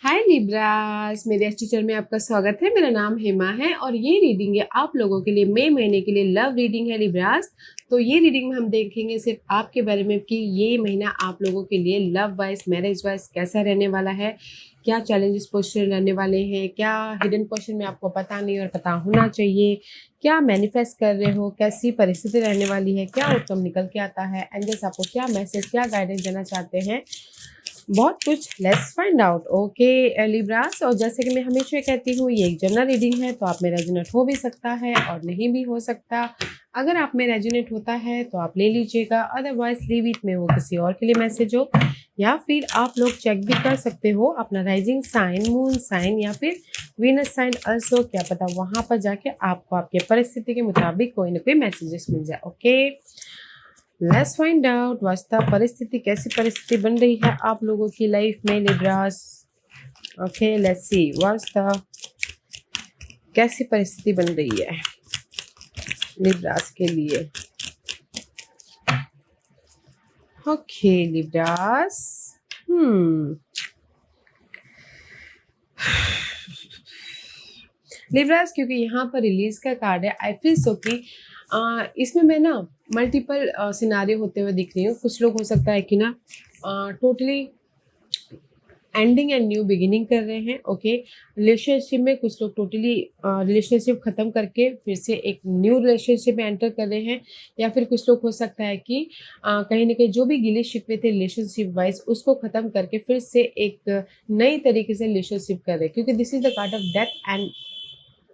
हाय Libras, मेरे astro channel में आपका स्वागत है। मेरा नाम हेमा है और ये रीडिंग है आप लोगों के लिए मई महीने के लिए लव रीडिंग है लिब्रास। तो ये रीडिंग में हम देखेंगे सिर्फ आपके बारे में कि ये महीना आप लोगों के लिए लव वाइज मैरिज वाइज कैसा रहने वाला है, क्या चैलेंजेस क्वेश्चन रहने वाले हैं, क्या हिडन क्वेश्चन में आपको पता नहीं और पता होना चाहिए, क्या मैनिफेस्ट कर रहे हो, कैसी परिस्थिति रहने वाली है, क्या आउटकम निकल के आता है, एंजल्स आपको क्या मैसेज क्या गाइडेंस देना चाहते हैं, बहुत कुछ। Let's find out. Okay Libras, और जैसे कि मैं हमेशा कहती हूँ ये एक जनरल रीडिंग है, तो आप में रेजोनेट हो भी सकता है और नहीं भी हो सकता। अगर आप में रेजोनेट होता है तो आप ले लीजिएगा, अदरवाइज लीव इट में वो किसी और के लिए मैसेज हो, या फिर आप लोग चेक भी कर सकते हो अपना राइजिंग साइन, मून साइन या फिर वीनस साइन अल्सो। क्या पता वहां पर जाके आपको आपके परिस्थिति के मुताबिक कोई ना कोई मैसेजेस मिल जाए। ओके, लेट्स फाइंड आउट वास्ता परिस्थिति, कैसी परिस्थिति बन रही है आप लोगों की लाइफ में लिब्रास। ओके, लेट्स सी वास्ता कैसी परिस्थिति बन रही है लिब्रास के लिए। ओके लिब्रास, लिब्रास, क्योंकि यहाँ पर रिलीज का कार्ड है, आई फील सो कि इसमें मैं ना मल्टीपल सिनारियो होते हुए दिख रही हूँ। कुछ लोग हो सकता है कि ना totally ending and new beginning कर रहे हैं। ओके, रिलेशनशिप में कुछ लोग टोटली रिलेशनशिप खत्म करके फिर से एक न्यू रिलेशनशिप में एंटर कर रहे हैं, या फिर कुछ लोग हो सकता है कि कहीं ना कहीं जो भी गिले शिकवे थे रिलेशनशिप वाइज उसको खत्म करके फिर से एक नई तरीके से रिलेशनशिप कर रहे हैं, क्योंकि this is the card of death and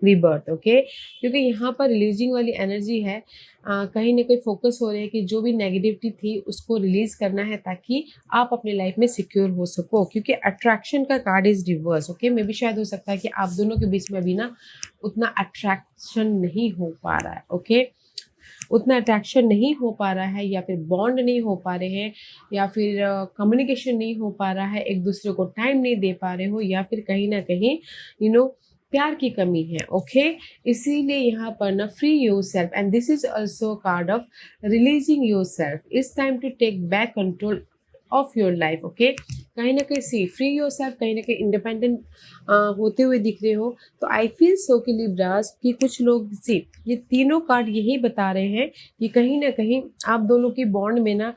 rebirth. Okay, क्योंकि यहाँ पर रिलीजिंग वाली एनर्जी है, कहीं ना कहीं फोकस हो रहे हैं कि जो भी नेगेटिविटी थी उसको रिलीज करना है ताकि आप अपने लाइफ में सिक्योर हो सको, क्योंकि अट्रैक्शन का कार्ड इज रिवर्स। ओके, मे भी शायद हो सकता है कि आप दोनों के बीच में अभी ना उतना अट्रैक्शन नहीं हो पा रहा है। ओके, उतना अट्रैक्शन नहीं हो पा रहा है, या फिर बॉन्ड नहीं हो पा रहे हैं, या फिर कम्युनिकेशन नहीं हो पा रहा है, एक दूसरे को टाइम नहीं दे पा रहे हो, या फिर कहीं ना कहीं प्यार की कमी है। ओके, इसीलिए यहाँ पर ना free yourself, and this is also card of releasing yourself. It's time to take back control of your life. Okay, कहीं ना कहीं सी फ्री योर सेल्फ, कहीं ना कहीं इंडिपेंडेंट होते हुए दिख रहे हो। तो आई फील सो कि लिब्रास कि कुछ लोग सी, ये तीनों कार्ड यही बता रहे हैं कि कहीं ना कहीं आप दोनों की बॉन्ड में ना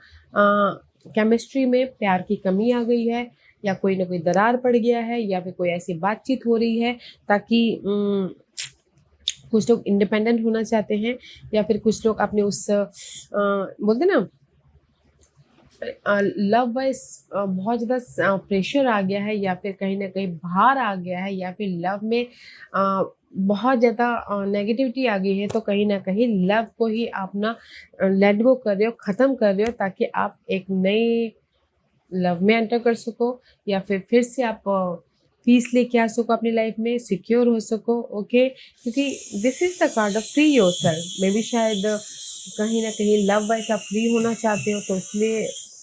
केमिस्ट्री में प्यार की कमी आ गई है, या कोई ना कोई दरार पड़ गया है, या फिर कोई ऐसी बातचीत हो रही है ताकि कुछ लोग इंडिपेंडेंट होना चाहते हैं, या फिर कुछ लोग अपने उस बोलते ना लव वाइज बहुत ज़्यादा प्रेशर आ गया है, या फिर कहीं ना कहीं भार आ गया है, या फिर लव में बहुत ज़्यादा नेगेटिविटी आ गई है। तो कहीं ना कहीं लव को ही आप ना लेट गो कर रहे हो, ख़त्म कर रहे हो, ताकि आप एक नई लव में एंटर कर सको, या फिर से आप पीस लेके आ सको अपनी लाइफ में, सिक्योर हो सको। ओके, क्योंकि this is the card of free yourself. May be शायद कहीं ना कहीं लव वाइज आप फ्री होना चाहते हो तो इसलिए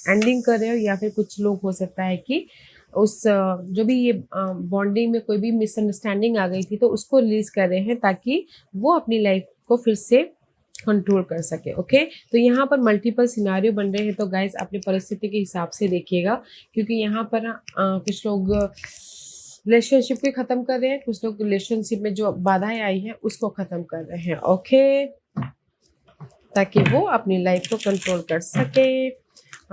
एंडिंग कर रहे हो, या फिर कुछ लोग हो सकता है कि उस जो भी ये बॉन्डिंग में कोई भी मिसअंडरस्टैंडिंग आ गई थी तो उसको रिलीज कर रहे हैं ताकि वो अपनी लाइफ को फिर से कंट्रोल कर सके। ओके, तो यहाँ पर मल्टीपल सिनारियो बन रहे हैं, तो गाइज अपनी परिस्थिति के हिसाब से देखिएगा, क्योंकि यहाँ पर कुछ लोग रिलेशनशिप को ख़त्म कर रहे हैं, कुछ लोग रिलेशनशिप में जो बाधाएं आई हैं उसको ख़त्म कर रहे हैं। ओके, ताकि वो अपनी लाइफ को कंट्रोल कर सके।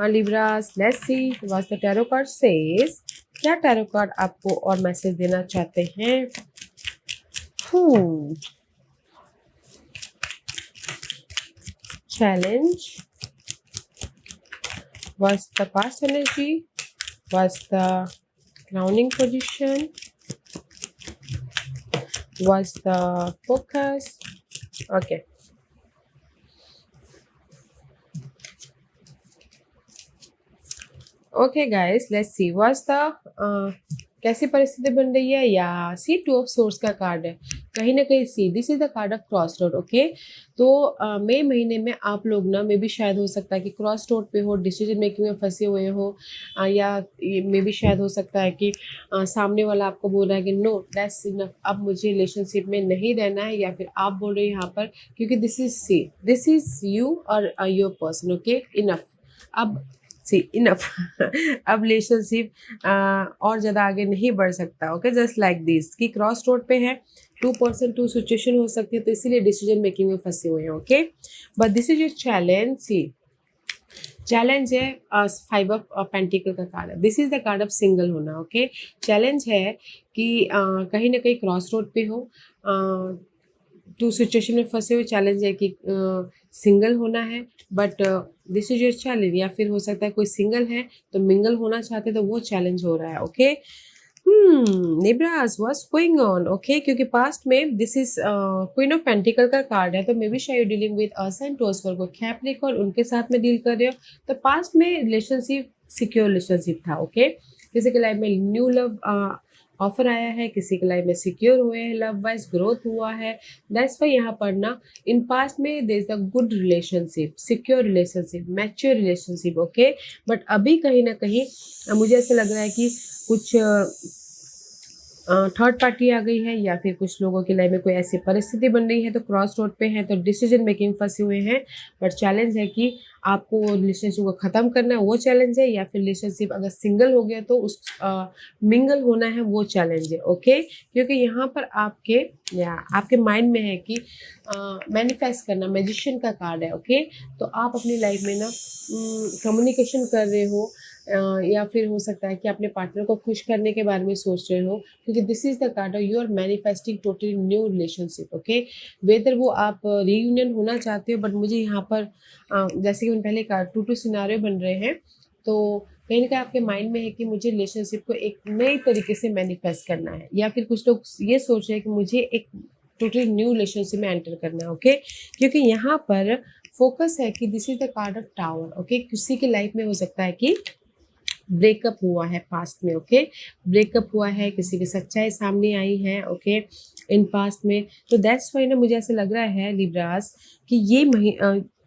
Libras, let's see what the tarot card says. क्या टैरो कार्ड आपको और मैसेज देना चाहते हैं? Challenge. What's the past energy? What's the grounding position? What's the focus? Okay. Okay guys, let's see. What's the कैसी परिस्थिति बन रही है, या सी टू ऑफ सोर्स का कार्ड है, कहीं ना कहीं सी this is the card of cross road. Okay, तो मई महीने में आप लोग ना मे भी शायद हो सकता है कि क्रॉस रोड पे हो, डिसीजन मेकिंग में फंसे हुए हो, या मे भी शायद हो सकता है कि सामने वाला आपको बोल रहा है कि नो दैट्स इनफ, अब मुझे रिलेशनशिप में नहीं रहना है, या फिर आप बोल रहे हो यहाँ पर क्योंकि this is see, this is you और योर पर्सन। ओके, इनफ, अब सी इनफ अब रिलेशनशिप और ज़्यादा आगे नहीं बढ़ सकता। ओके, जस्ट लाइक दिस कि क्रॉस रोड पे है, 2 पर्सन 2 सिचुएशन हो सकती है, तो इसीलिए डिसीजन मेकिंग में फंसे हुए हैं। Okay, but this is your challenge. See challenge है 5 ऑफ पेंटिकल का कार्ड है, this is the card of single होना। ओके, चैलेंज है कि कहीं ना कहीं क्रॉस रोड पे हो, 2 सिचुएशन में फंसे हुए। चैलेंज है कि सिंगल होना है, but this is your challenge. या फिर हो सकता है कोई सिंगल है तो मिंगल होना चाहते, तो वो चैलेंज हो रहा है। Okay, Libras what's going on. Okay, क्योंकि पास्ट में this is queen of pentacle का कार्ड है, तो मे बी शायद dealing with us and to us for को कैप्रिकॉर्न, उनके साथ में डील कर रहे हो। तो पास्ट में रिलेशनशिप सिक्योर रिलेशनशिप था। ओके, किसी के लाइफ में न्यू लव ऑफर आया है, किसी के लाइफ में सिक्योर हुए हैं, लव वाइज ग्रोथ हुआ है। दैट्स वाई यहाँ पर ना इन पास्ट में there is a good relationship, secure relationship, mature relationship. Okay, but अभी कहीं ना कहीं मुझे ऐसा लग रहा है कि कुछ थर्ड पार्टी आ गई है, या फिर कुछ लोगों की लाइफ में कोई ऐसी परिस्थिति बन रही है, तो क्रॉस रोड पे है, तो डिसीजन मेकिंग फंसे हुए हैं। बट चैलेंज है कि आपको रिलेशनशिप को ख़त्म करना है, वो चैलेंज है। या फिर रिलेशनशिप अगर सिंगल हो गया तो उस मिंगल होना है, वो चैलेंज है। ओके, क्योंकि यहाँ पर आपके माइंड में है कि मैनिफेस्ट करना, मैजिशियन का कार्ड है। ओके, तो आप अपनी लाइफ में ना कम्युनिकेशन कर रहे हो, या फिर हो सकता है कि अपने पार्टनर को खुश करने के बारे में सोच रहे हो, क्योंकि this is the card you are manifesting totally new relationship. Okay, whether वो आप रीयूनियन होना चाहते हो, बट मुझे यहाँ पर जैसे कि मैंने पहले कहा 2-2 सिनारियो बन रहे हैं, तो कहीं ना कहीं आपके माइंड में है कि मुझे रिलेशनशिप को एक नई तरीके से मैनिफेस्ट करना है, या फिर कुछ लोग ये सोच रहे हैं कि मुझे एक टोटली न्यू रिलेशनशिप में एंटर करना है। ओके, क्योंकि यहाँ पर फोकस है कि this is the card of tower. Okay, किसी की लाइफ में हो सकता है कि ब्रेकअप हुआ है पास्ट में। ओके, ब्रेकअप हुआ है, किसी की सच्चाई सामने आई है। ओके, इन पास्ट में, तो दैट्स वाई ना मुझे ऐसा लग रहा है लिब्रास कि ये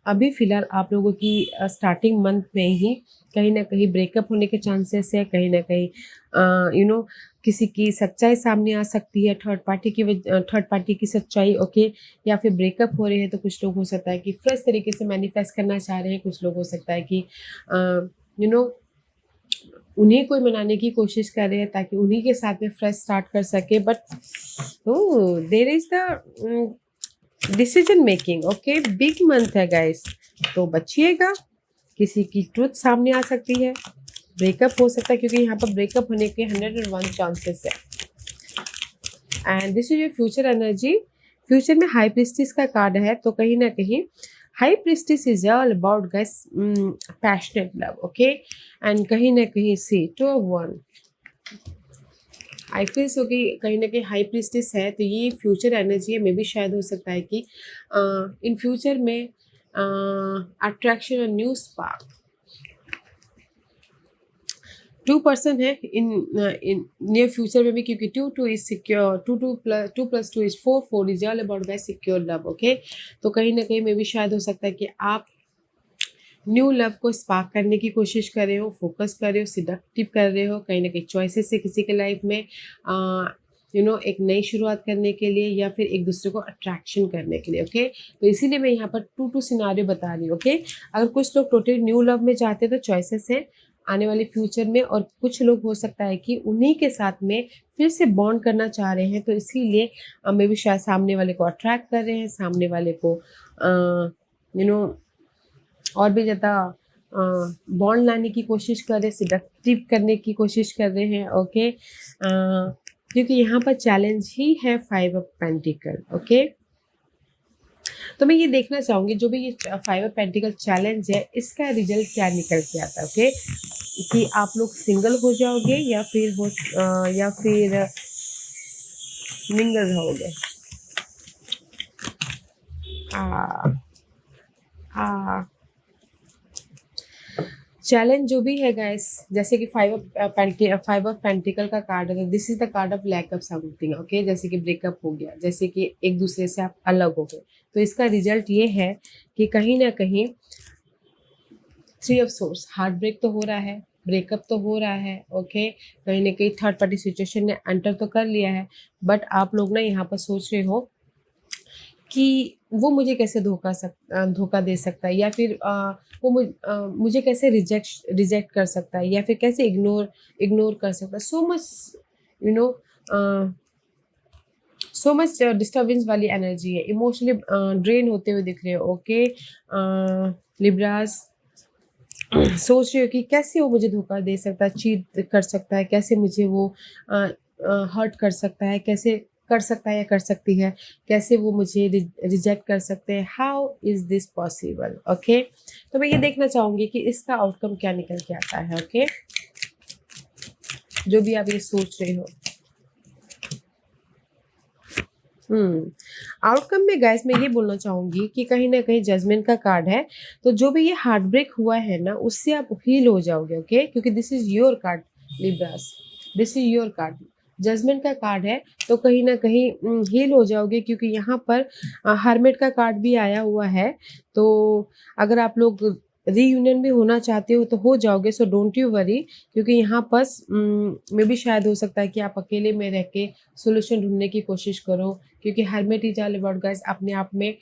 अभी फिलहाल आप लोगों की स्टार्टिंग मंथ में ही कहीं ना कहीं ब्रेकअप होने के चांसेस है। कहीं ना कहीं किसी की सच्चाई सामने आ सकती है, थर्ड पार्टी की सच्चाई। ओके, या फिर ब्रेकअप हो रहे हैं, तो कुछ लोग हो सकता है कि फ्रेश तरीके से मैनिफेस्ट करना चाह रहे हैं, कुछ लोग हो सकता है कि यू नो उन्हीं को मनाने की कोशिश कर रहे हैं ताकि उन्हीं के साथ में फ्रेश स्टार्ट कर सके। But there is the decision making. Okay, big month है गाइस, तो बचिएगा, किसी की ट्रुथ सामने आ सकती है, ब्रेकअप हो सकता है, क्योंकि यहाँ पर ब्रेकअप होने के 101 चांसेस है। And this is your future energy. Future में हाई प्रीस्टिस का कार्ड है, तो कहीं ना कहीं high priestess is all about guys passionate love. Okay, and कहीं ना कहीं सी 2 of 1 आई फील सो कि कहीं ना कहीं हाई प्रीस्टिस है, तो ये फ्यूचर एनर्जी है। मे बी शायद हो सकता है कि इन फ्यूचर में अट्रैक्शन और न्यू स्पार्क 2% है इन नियर फ्यूचर में भी, क्योंकि 2 is secure, 2 + 2 is 4 is all about guys secure love. Okay, तो कहीं ना कहीं में भी शायद हो सकता है कि आप न्यू लव को स्पार्क करने की कोशिश कर रहे हो, फोकस कर रहे हो, सिडक्टिव कर रहे हो, कहीं ना कहीं चॉइसेस से किसी के लाइफ में एक नई शुरुआत करने के लिए, या फिर एक दूसरे को अट्रैक्शन करने के लिए। ओके, तो इसीलिए मैं यहाँ पर 2 सिनारियो बता रही हूँ। ओके, अगर कुछ लोग टोटली न्यू लव में चाहते हैं तो चॉइसेस हैं आने वाले फ्यूचर में, और कुछ लोग हो सकता है कि उन्हीं के साथ में फिर से बॉन्ड करना चाह रहे हैं, तो इसीलिए मे भी शायद सामने वाले को अट्रैक्ट कर रहे हैं, सामने वाले को और भी ज़्यादा बॉन्ड लाने की कोशिश कर रहे हैं, सिडक्टिव करने की कोशिश कर रहे हैं। ओके, क्योंकि यहाँ पर चैलेंज ही है 5 ऑफ पेंटिकल। ओके, तो मैं ये देखना चाहूँगी जो भी ये 5 ऑफ पेंटिकल चैलेंज है, इसका रिजल्ट क्या निकल के आता है। ओके, कि आप लोग सिंगल हो जाओगे या फिर मिंगल रहोगे। चैलेंज जो भी है गाइस, जैसे कि 5 ऑफ पेंटिकल का कार्ड है, this is the card of lack of something. Okay, जैसे कि ब्रेकअप हो गया, जैसे कि एक दूसरे से आप अलग हो गए, तो इसका रिजल्ट ये है कि कहीं ना कहीं 3 ऑफ सोर्स, हार्ट ब्रेक तो हो रहा है, ब्रेकअप तो हो रहा है। ओके, कहीं ना कहीं थर्ड पार्टी सिचुएशन ने एंटर तो कर लिया है, बट आप लोग ना यहाँ पर सोच रहे हो कि वो मुझे कैसे धोखा दे सकता है, या फिर वो मुझे कैसे रिजेक्ट कर सकता है, या फिर कैसे इग्नोर कर सकता है। So much you know so much disturbance वाली एनर्जी है, इमोशनली ड्रेन होते हुए दिख रहे हो। ओके लिब्रास, सोच रहे हो कि कैसे वो मुझे धोखा दे सकता है, चीट कर सकता है, कैसे मुझे वो हर्ट कर सकता है, कैसे कर सकता है या कर सकती है, कैसे वो मुझे रिजेक्ट कर सकते हैं, how is this possible. Okay, तो मैं ये देखना चाहूंगी कि इसका आउटकम क्या निकल के आता है। ओके, जो भी आप ये सोच रहे हो। आउटकम में गाइस मैं ये बोलना चाहूंगी कि कहीं ना कहीं जजमेंट का कार्ड है, तो जो भी ये हार्ट ब्रेक हुआ है ना, उससे आप हील हो जाओगे। ओके, क्योंकि this is your card Libras, this is your card, judgement का कार्ड है, तो कहीं ना कहीं हील हो जाओगे, क्योंकि यहाँ पर हर्मिट का कार्ड भी आया हुआ है। तो अगर आप लोग रीयूनियन भी होना चाहते हो तो हो जाओगे, सो डोंट यू वरी, क्योंकि यहाँ पर मे भी शायद हो सकता है कि आप अकेले में रह के सोल्यूशन ढूंढने की कोशिश करो, क्योंकि hermit is all about guys अपने आप में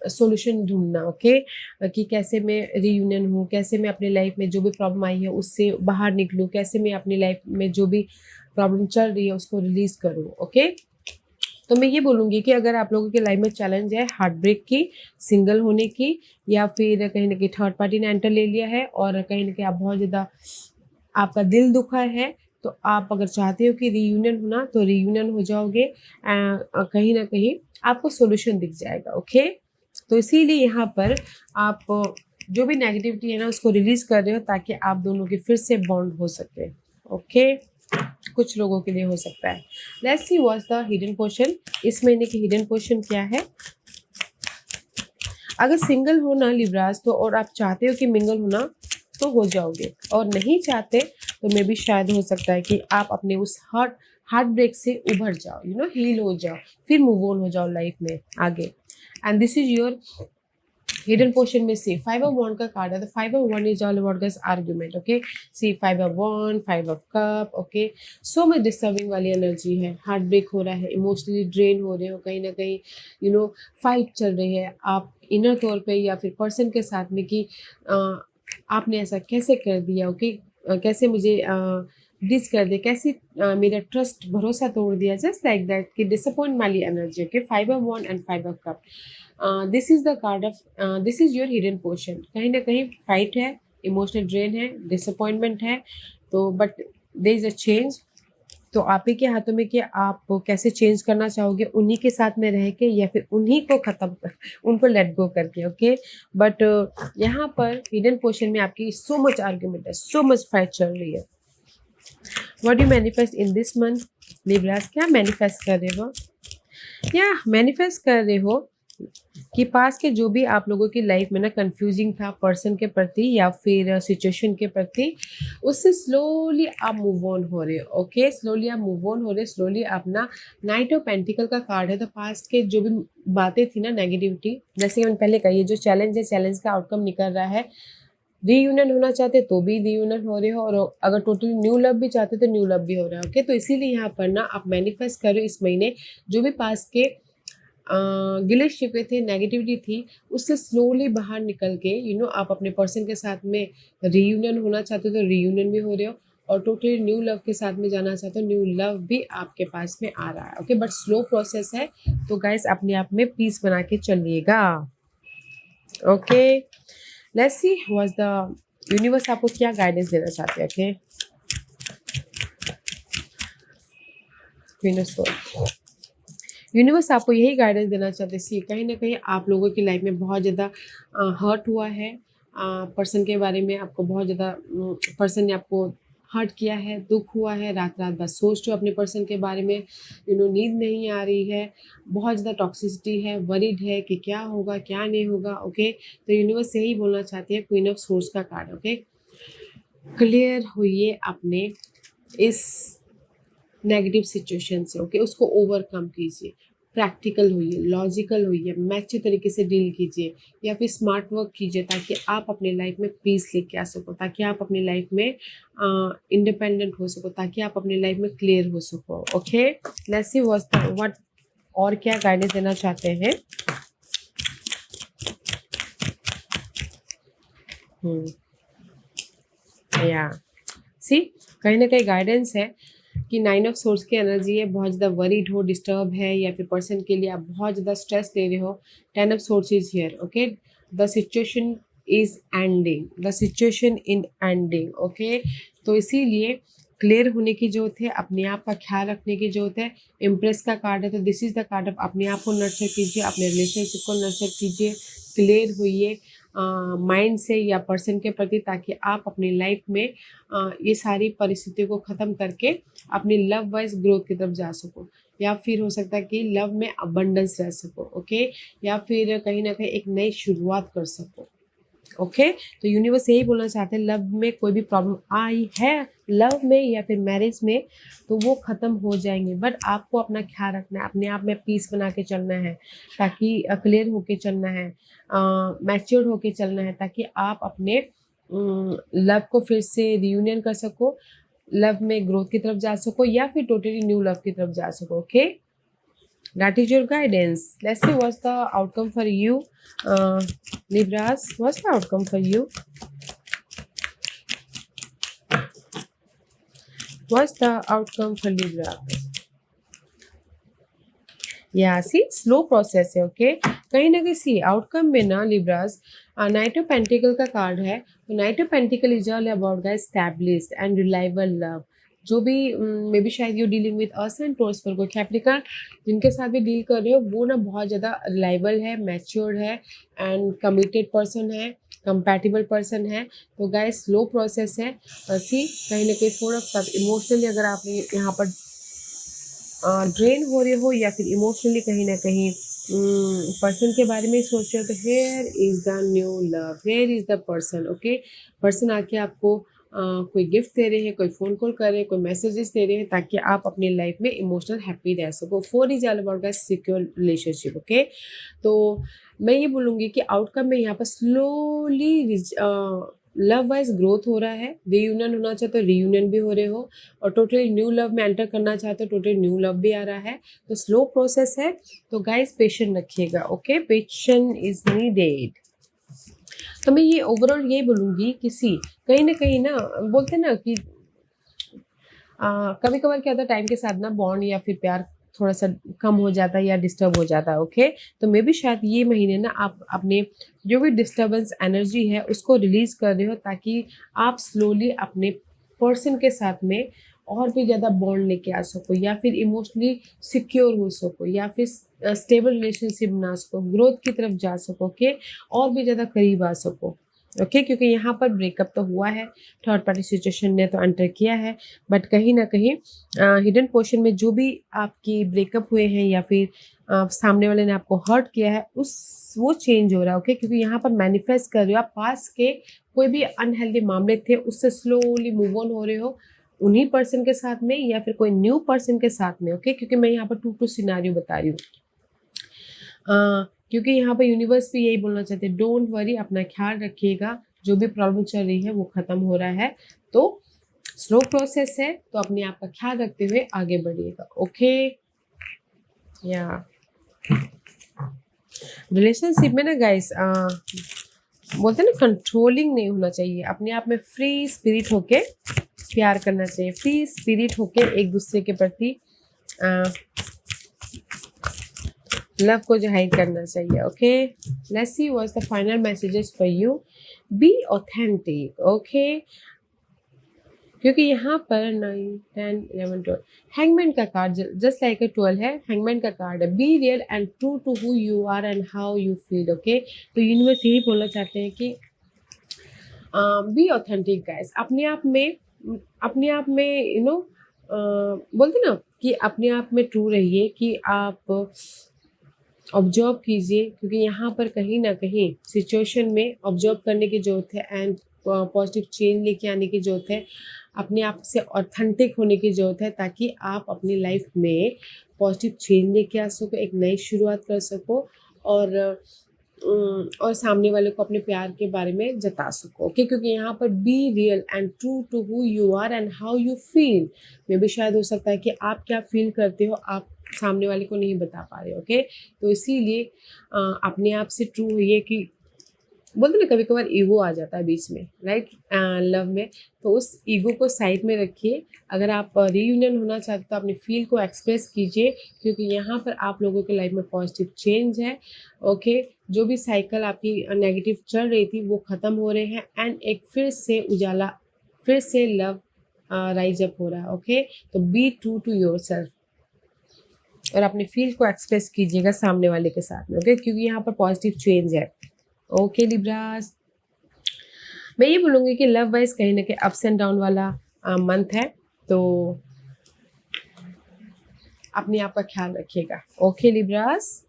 सॉल्यूशन ढूंढना। ओके, कि कैसे मैं रीयूनियन हूँ, कैसे मैं अपनी लाइफ में जो भी प्रॉब्लम आई है उससे बाहर निकलूँ, कैसे मैं अपनी लाइफ में जो भी प्रॉब्लम चल रही है उसको रिलीज करूँ। ओके, तो मैं ये बोलूँगी कि अगर आप लोगों की लाइफ में चैलेंज है हार्ट ब्रेक की, सिंगल होने की, या फिर कहीं ना कहीं थर्ड पार्टी ने एंटर ले लिया है, और कहीं ना कहीं आप बहुत ज़्यादा आपका दिल दुखा है, तो आप अगर चाहते हो कि रीयूनियन होना तो रीयूनियन हो जाओगे, कहीं ना कहीं आपको सॉल्यूशन दिख जाएगा। ओके, तो इसीलिए यहाँ पर आप जो भी नेगेटिविटी है ना उसको रिलीज कर रहे हो, ताकि आप दोनों की फिर से बॉन्ड हो सके। ओके, कुछ लोगों के लिए हो सकता है। Let's see what's the hidden portion, इस महीने की हिडन पोर्शन क्या है। अगर सिंगल हो ना लिब्रास, तो और आप चाहते हो कि मिंगल होना, तो हो जाओगे, और नहीं चाहते तो मे भी शायद हो सकता है कि आप अपने उस हार्ट ब्रेक से उभर जाओ, हील हो जाओ, फिर मूव ऑन हो जाओ लाइफ में आगे। And this is your hidden portion में सी 5 ऑफ वॉन्ड का कार्ड है। तो 5 of wand is all about this argument. Okay, see 5 of wand, 5 of cup. Okay, so much disturbing वाली एनर्जी है, हार्ट ब्रेक हो रहा है, इमोशनली ड्रेन हो रहे हो, कहीं ना कहीं फाइट चल रही है आप इनर तौर पे या फिर पर्सन के साथ में कि आपने ऐसा कैसे कर दिया। ओके, कैसे मुझे डिस कर दिया, कैसे मेरा ट्रस्ट भरोसा तोड़ दिया, जस्ट लाइक दैट कि डिसअपॉइंट वाली energy. Okay, 5 of wand and 5 of cup, this is the card of, this is your hidden portion. कहीं ना कहीं फाइट है, इमोशनल ड्रेन है, डिसअपॉइंटमेंट है, तो but there is a change. तो आप ही के हाथों में कि आप कैसे चेंज करना चाहोगे, उन्हीं के साथ में रह के या फिर उन्हीं को उनको लेट गो करके। ओके, बट यहाँ पर हिडन पोर्शन में आपकी सो मच आर्ग्यूमेंट है, सो मच फाइट चल रही है। What you manifest in this month Libras, क्या मैनिफेस्ट कर रहे हो, या मैनिफेस्ट कर रहे हो कि पास के जो भी आप लोगों की लाइफ में ना कंफ्यूजिंग था पर्सन के प्रति या फिर सिचुएशन के प्रति, उससे स्लोली आप मूव ऑन हो रहे हो। ओके, स्लोली आप मूव ऑन हो रहे हो, स्लोली अपना नाइट ऑफ पेंटिकल का कार्ड है। तो पास्ट के जो भी बातें थी ना नेगेटिविटी, जैसे मैंने पहले कही, जो चैलेंज है, चैलेंज का आउटकम निकल रहा है। रीयूनियन होना चाहते तो भी रीयूनियन हो रहे हो, और अगर टोटली न्यू लव भी चाहते तो न्यू लव भी हो रहा है। ओके, तो इसीलिए यहाँ पर ना आप मैनिफेस्ट करो इस महीने जो भी पास के गिले शिकवे थे, नेगेटिविटी थी, उससे स्लोली बाहर निकल के आप अपने पर्सन के साथ में रीयूनियन होना चाहते हो तो रीयूनियन भी हो रहे हो, और टोटली न्यू लव के साथ में जाना चाहते हो, न्यू लव भी आपके पास में आ रहा है। ओके, बट स्लो प्रोसेस है, तो गाइस अपने आप में पीस बना के चलिएगा। Okay, let's see what's the universe आपको क्या गाइडेंस देना चाहते हैं। Okay, queen of swords, universe आपको यही गाइडेंस देना चाहते हैं। कहीं ना कहीं आप लोगों की लाइफ में बहुत ज़्यादा हर्ट हुआ है, पर्सन के बारे में आपको बहुत ज़्यादा पर्सन ने आपको हर्ट किया है, दुख हुआ है, रात रात बस सोच रहे हो अपने पर्सन के बारे में, नींद नहीं आ रही है, बहुत ज़्यादा टॉक्सिसिटी है, वरीड है कि क्या होगा क्या नहीं होगा। ओके, तो यूनिवर्स यही बोलना चाहती है, क्वीन ऑफ सोर्स का कार्ड। ओके, क्लियर होइए अपने इस नेगेटिव सिचुएशन से। ओके, उसको ओवरकम कीजिए, प्रैक्टिकल होइए, लॉजिकल होइए, मैच्योर तरीके से डील कीजिए, या फिर स्मार्ट वर्क कीजिए, ताकि आप अपने लाइफ में पीस लेके आ सको, ताकि आप अपनी लाइफ में इंडिपेंडेंट हो सको, ताकि आप अपनी लाइफ में क्लियर हो सको। ओके, लेट्स सी व्हाट और क्या गाइडेंस देना चाहते हैं या सी कहीं ना कहीं गाइडेंस है कि 9 ऑफ सोर्स की एनर्जी है, बहुत ज़्यादा वरीड हो, डिस्टर्ब है, या फिर पर्सन के लिए आप बहुत ज़्यादा स्ट्रेस ले रहे हो। 10 of source is here, okay. The situation is ending, the situation in ending, okay. तो इसीलिए क्लियर होने की जरूरत है, अपने आप का ख्याल रखने की जरूरत है। इम्प्रेस का कार्ड है, तो this is the card of अपने आप को नर्चर कीजिए, अपने रिलेशनशिप को नर्चर कीजिए, क्लियर होइए माइंड से या पर्सन के प्रति, ताकि आप अपनी लाइफ में ये सारी परिस्थितियों को ख़त्म करके अपनी लव वाइज ग्रोथ की तरफ जा सको, या फिर हो सकता है कि लव में अबंडेंस रह सको, ओके। या फिर कहीं ना कहीं एक नई शुरुआत कर सको, ओके। तो यूनिवर्स यही बोलना चाहते हैं, लव में कोई भी प्रॉब्लम आई है, लव में या फिर मैरिज में, तो वो ख़त्म हो जाएंगे। बट आपको अपना ख्याल रखना है, अपने आप में पीस बना के चलना है, ताकि क्लियर होके चलना है, मैच्योर होके चलना है, ताकि आप अपने लव को फिर से रियूनियन कर सको, लव में ग्रोथ की तरफ जा सको, या फिर टोटली न्यू लव की तरफ जा सको, okay. That is your guidance. Let's see what's the outcome for you, Libras. What's the outcome for you? What's the outcome for Libra? या सी स्लो प्रोसेस है, ओके। कहीं ना कहीं सी आउटकम में ना लिब्रास, नाइट ऑफ पेंटिकल का कार्ड है, तो knight of pentacle is all about guys established and reliable love. जो भी मे बी शायद you dealing with us and टोर्स पर कोई कैप्रिकॉर्न जिनके साथ भी डील कर रहे हो, वो ना बहुत ज़्यादा रिलायबल है, मैच्योर्ड है एंड कमिटेड पर्सन है, कंपैटिबल पर्सन है। तो गाइस स्लो प्रोसेस है। सी कहीं ना कहीं थोड़ा सा इमोशनली अगर आप यहाँ पर ड्रेन हो रहे हो, या फिर इमोशनली कहीं ना कहीं पर्सन के बारे में सोच रहे हो, तो here is the new love, here is the person, okay. Person आके आपको कोई गिफ्ट दे रहे हैं, कोई फ़ोन कॉल कर रहे हैं, कोई मैसेजेस दे रहे हैं, ताकि आप अपनी लाइफ में इमोशनल हैप्पी रह सको। 4 is all about the secure relationship, okay. तो मैं ये बोलूँगी कि आउटकम में यहाँ पर स्लोली लव वाइज ग्रोथ हो रहा है, रीयूनियन होना चाहते हो रीयूनियन भी हो रहे हो, और टोटली न्यू लव में एंटर करना चाहते हो, टोटली न्यू लव भी आ रहा है। तो स्लो प्रोसेस है, तो गाइस पेशेंट रखिएगा, ओके। Patient is needed. तो मैं ये ओवरऑल ये बोलूँगी कि सी कहीं ना बोलते हैं ना कि कभी कभार क्या होता है, टाइम के साथ ना बॉन्ड या फिर प्यार थोड़ा सा कम हो जाता है या डिस्टर्ब हो जाता है, ओके। तो मे बी शायद ये महीने ना आप अपने जो भी डिस्टर्बेंस एनर्जी है उसको रिलीज कर रहे हो, ताकि आप स्लोली अपने पर्सन के साथ में और भी ज़्यादा बॉन्ड लेके आ सको, या फिर इमोशनली सिक्योर हो सको, या फिर स्टेबल रिलेशनशिप बना सको, ग्रोथ की तरफ जा सको, ओके, और भी ज़्यादा करीब आ सको, ओके। क्योंकि यहाँ पर ब्रेकअप तो हुआ है, थर्ड पार्टी सिचुएशन ने तो एंटर किया है, बट कहीं ना कहीं हिडन पोर्शन में जो भी आपकी ब्रेकअप हुए हैं, या फिर सामने वाले ने आपको हर्ट किया है, उस वो चेंज हो रहा है, ओके। क्योंकि यहाँ पर मैनिफेस्ट कर रहे हो आप, पास के कोई भी अनहेल्दी मामले थे उससे स्लोली मूव ऑन हो रहे हो, उन्हीं पर्सन के साथ में या फिर कोई न्यू पर्सन के साथ में, ओके। क्योंकि मैं यहाँ पर 2 सिनेरियो बता रही हूँ, क्योंकि यहाँ पर यूनिवर्स भी यही बोलना चाहते हैं, डोंट वरी, अपना ख्याल रखिएगा, जो भी प्रॉब्लम चल रही है वो ख़त्म हो रहा है। तो स्लो प्रोसेस है, तो अपने आप का ख्याल रखते हुए आगे बढ़िएगा, ओके। या रिलेशनशिप में ना गाइस बोलते हैं ना, कंट्रोलिंग नहीं होना चाहिए, अपने आप में फ्री स्पिरिट होके प्यार करना चाहिए, फ्री स्पिरिट होके एक दूसरे के प्रति लव को जाहिर करना चाहिए, okay. Let's see what's the final messages for you. Be authentic, okay. क्योंकि यहाँ पर 9, 10, 11, 12 हैंगमैन का कार्ड जस्ट लाइक अ 12 है, हैंगमैन का कार्ड है। Be real and true to who you are and how you feel, okay. तो universe यही बोलना चाहते हैं कि बी ऑथेंटिक गाइस, अपने आप में बोलते ना कि अपने आप में ट्रू रहिए, कि आप ऑब्जर्व कीजिए, क्योंकि यहाँ पर कहीं ना कहीं सिचुएशन में ऑब्जर्व करने की ज़रूरत है एंड पॉजिटिव चेंज लेके आने की ज़रूरत है, अपने आप से ऑथेंटिक होने की ज़रूरत है, ताकि आप अपनी लाइफ में पॉजिटिव चेंज लेके आ सको, एक नई शुरुआत कर सको, और सामने वाले को अपने प्यार के बारे में जता सको, ओके। क्योंकि यहाँ पर be real and true to who you are and how you feel, में भी शायद हो सकता है कि आप क्या फील करते हो आप सामने वाले को नहीं बता पा रहे, ओके। तो इसीलिए अपने आप से ट्रू होइए कि बोलते ना कभी कभार ईगो आ जाता है बीच में, राइट, लव में। तो उस ईगो को साइड में रखिए। अगर आप रीयूनियन होना चाहते तो अपनी फील को एक्सप्रेस कीजिए, क्योंकि यहाँ पर आप लोगों के लाइफ में पॉजिटिव चेंज है। ओके, जो भी साइकिल आपकी नेगेटिव चल रही थी वो ख़त्म हो रहे हैं, एंड एक फिर से उजाला, फिर से लव राइज अप हो रहा है। ओके, तो be true to yourself और अपनी फील को एक्सप्रेस कीजिएगा सामने वाले के साथ में। ओके, क्योंकि यहाँ पर पॉजिटिव चेंज है। ओके लिब्रास, मैं ये बोलूँगी कि लव वाइज कहीं ना कहीं अप्स एंड डाउन वाला मंथ है, तो अपने आप का ख्याल रखिएगा। ओके लिब्रास,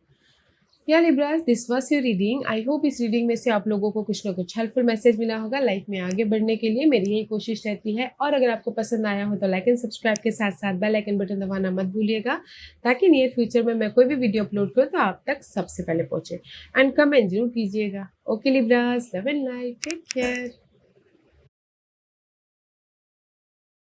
या Libras, this was your reading. I hope इस रीडिंग में से आप लोगों को कुछ ना कुछ हेल्पफुल मैसेज मिला होगा लाइफ में आगे बढ़ने के लिए। मेरी यही कोशिश रहती है। और अगर आपको पसंद आया हो तो लाइक एंड सब्सक्राइब के साथ साथ बेल आइकन बटन दबाना मत भूलिएगा, ताकि नियर फ्यूचर में मैं कोई भी वीडियो अपलोड करूँ तो आप तक सबसे पहले पहुंचे। एंड कमेंट जरूर कीजिएगा। Okay Libras, love and life, take care.